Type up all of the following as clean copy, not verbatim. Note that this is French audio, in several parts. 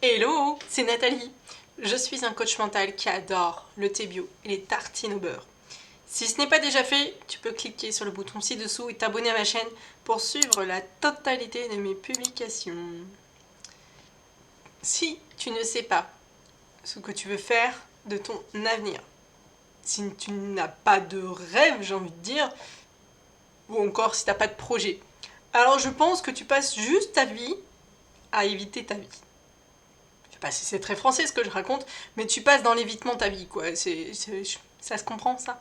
Hello, c'est Nathalie. Je suis un coach mental qui adore le thé bio et les tartines au beurre. Si ce n'est pas déjà fait, tu peux cliquer sur le bouton ci-dessous et t'abonner à ma chaîne pour suivre la totalité de mes publications. Si tu ne sais pas ce que tu veux faire de ton avenir, si tu n'as pas de rêve, j'ai envie de dire, ou encore si tu n'as pas de projet, alors je pense que tu passes juste ta vie à éviter ta vie. Je sais pas si c'est très français ce que je raconte, mais tu passes dans l'évitement ta vie, quoi. Ça se comprend, ça.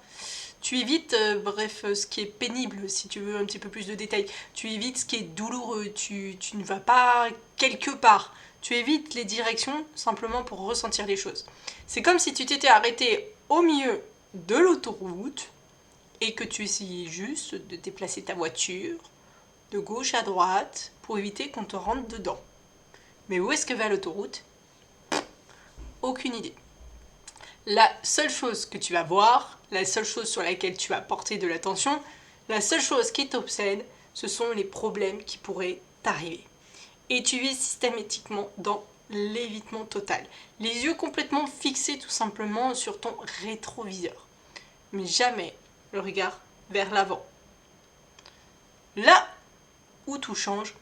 Tu évites, ce qui est pénible, si tu veux un petit peu plus de détails. Tu évites ce qui est douloureux. Tu ne vas pas quelque part. Tu évites les directions simplement pour ressentir les choses. C'est comme si tu t'étais arrêté au milieu de l'autoroute et que tu essayais juste de déplacer ta voiture de gauche à droite pour éviter qu'on te rentre dedans. Mais où est-ce que va l'autoroute ? Aucune idée. La seule chose que tu vas voir, la seule chose sur laquelle tu vas porter de l'attention, la seule chose qui t'obsède, ce sont les problèmes qui pourraient t'arriver. Et tu vis systématiquement dans l'évitement total. Les yeux complètement fixés tout simplement sur ton rétroviseur. Mais jamais le regard vers l'avant. Là où tout change,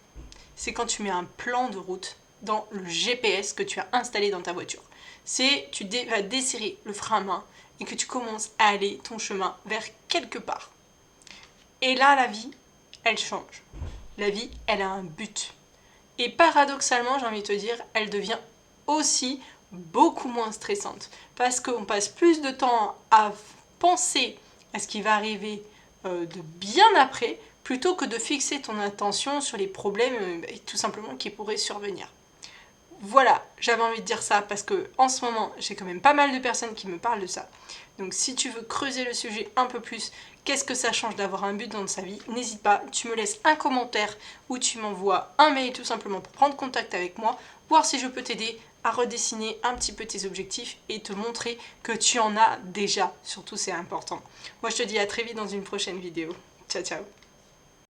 c'est quand tu mets un plan de route dans le GPS que tu as installé dans ta voiture. C'est tu vas desserrer le frein à main et que tu commences à aller ton chemin vers quelque part. Et là, la vie, elle change. La vie, elle a un but. Et paradoxalement, j'ai envie de te dire, elle devient aussi beaucoup moins stressante. Parce qu'on passe plus de temps à penser à ce qui va arriver de bien après, plutôt que de fixer ton attention sur les problèmes tout simplement qui pourraient survenir. Voilà, j'avais envie de dire ça parce que en ce moment, j'ai quand même pas mal de personnes qui me parlent de ça. Donc si tu veux creuser le sujet un peu plus, qu'est-ce que ça change d'avoir un but dans sa vie, n'hésite pas, tu me laisses un commentaire ou tu m'envoies un mail tout simplement pour prendre contact avec moi, voir si je peux t'aider à redessiner un petit peu tes objectifs et te montrer que tu en as déjà. Surtout, c'est important. Moi, je te dis à très vite dans une prochaine vidéo. Ciao, ciao.